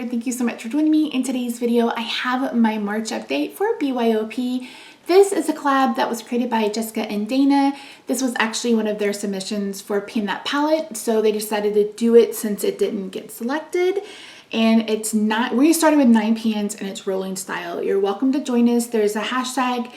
here. Thank you so much for joining me. In today's video, I have my March update for BYOP. This is a collab that was created by Jessica and Dana. This was actually one of their submissions for Paint That Palette, so they decided to do it since it didn't get selected. And it's not, we started with 9 pans and it's rolling style. You're welcome to join us. There's a hashtag.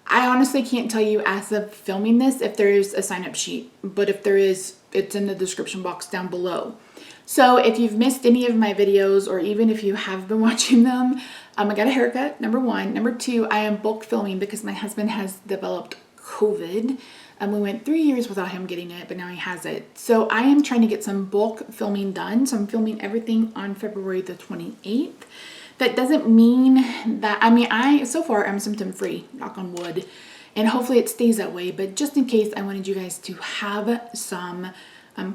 I honestly can't tell you as of filming this if there's a sign up sheet, but if there is, it's in the description box down below. So if you've missed any of my videos, or even if you have been watching them, I got a haircut, number one. Number two, I am bulk filming because my husband has developed COVID. We went 3 years without him getting it, but now he has it. So I am trying to get some bulk filming done. So I'm filming everything on February the 28th. That doesn't mean that, so far I'm symptom free, knock on wood, and hopefully it stays that way. But just in case, I wanted you guys to have some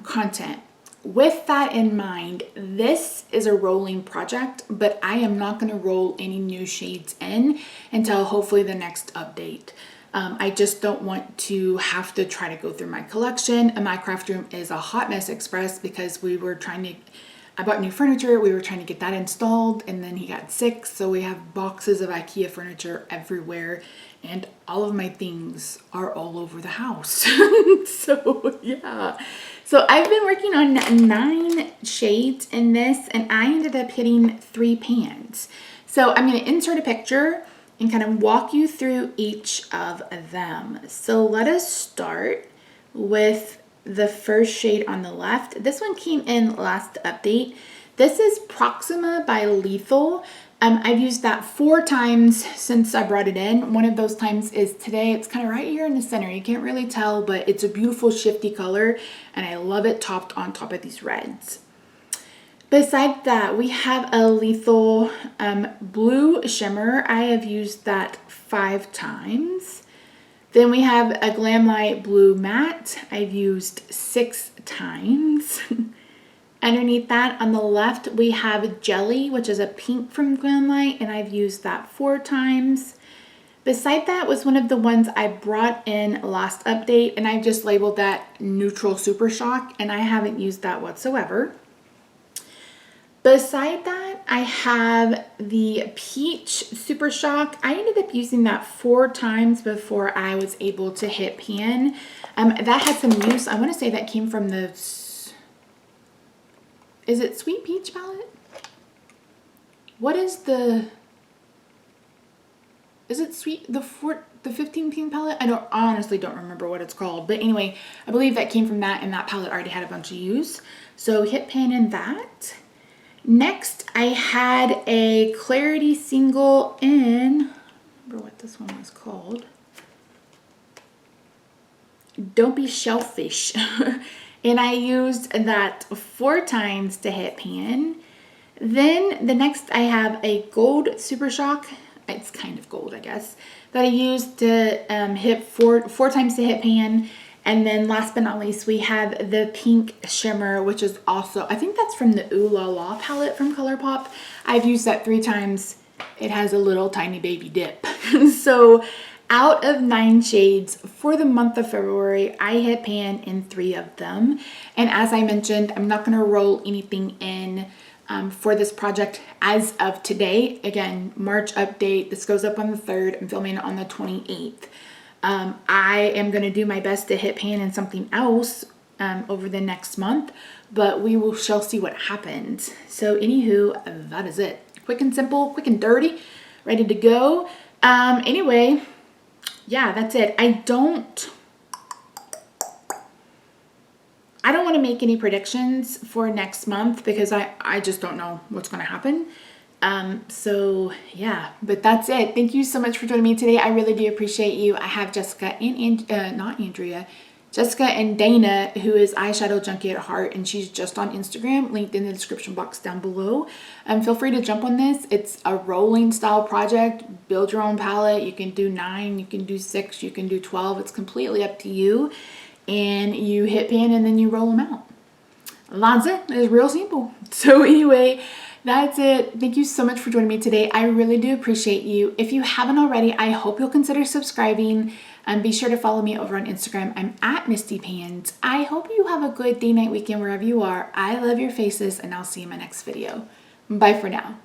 content. With that in mind, this is a rolling project, but I am not going to roll any new shades in until hopefully the next update. I just don't want to have to try to go through my collection. And my craft room is a hot mess express because I bought new furniture, we were trying to get that installed, and then he got sick, so we have boxes of IKEA furniture everywhere, and all of my things are all over the house. So yeah. So I've been working on 9 shades in this, and I ended up hitting 3 pans. So I'm going to insert a picture and kind of walk you through each of them. So let us start with the first shade on the left. This one came in last update. This is Proxima by Lethal. I've used that 4 times since I brought it in. One of those times is today. It's kind of right here in the center. You can't really tell, but it's a beautiful shifty color, and I love it topped on top of these reds. Besides that, we have a Lethal blue shimmer. I have used that 5 times. Then we have a Glamlight blue matte. I've used 6 times. Underneath that, on the left, we have Jelly, which is a pink from Glamlight, and I've used that 4 times. Beside that was one of the ones I brought in last update, and I just labeled that Neutral Super Shock, and I haven't used that whatsoever. Beside that, I have the Peach Super Shock. I ended up using that 4 times before I was able to hit pan. That had some use. I want to say that came from the, is it Sweet Peach palette? What is the, is it sweet, the 15 pan palette? I honestly don't remember what it's called. But anyway, I believe that came from that, and that palette already had a bunch of use. So hit pan in that. Next, I had a Clarity single in, I don't remember what this one was called. Don't Be Shellfish. And I used that 4 times to hit pan. Then the next I have a Gold Super Shock. It's kind of gold, I guess. That I used to hit four times to hit pan. And then last but not least, we have the Pink Shimmer, which is also, I think that's from the Ooh La La palette from ColourPop. I've used that 3 times. It has a little tiny baby dip. So out of 9 shades for the month of February, I hit pan in 3 of them. And as I mentioned, I'm not going to roll anything in for this project as of today. Again, March update. This goes up on the 3rd. I'm filming it on the 28th. I am going to do my best to hit pan in something else over the next month, but shall see what happens. So anywho, that is it. Quick and simple, quick and dirty, ready to go. Anyway, yeah, that's it. I don't want to make any predictions for next month because I just don't know what's going to happen. So yeah, but that's it. Thank you so much for joining me today. I really do appreciate you. I have Jessica and Jessica and Dana, who is Eyeshadow Junkie at heart, and she's just on Instagram, linked in the description box down below. Feel free to jump on this. It's a rolling style project. Build your own palette. You can do 9, you can do 6, you can do 12. It's completely up to you. And you hit pan and then you roll them out. That's it. It's real simple. So anyway, that's it. Thank you so much for joining me today. I really do appreciate you. If you haven't already, I hope you'll consider subscribing, and be sure to follow me over on Instagram. I'm at Misty Pans. I hope you have a good day, night, weekend, wherever you are. I love your faces, and I'll see you in my next video. Bye for now.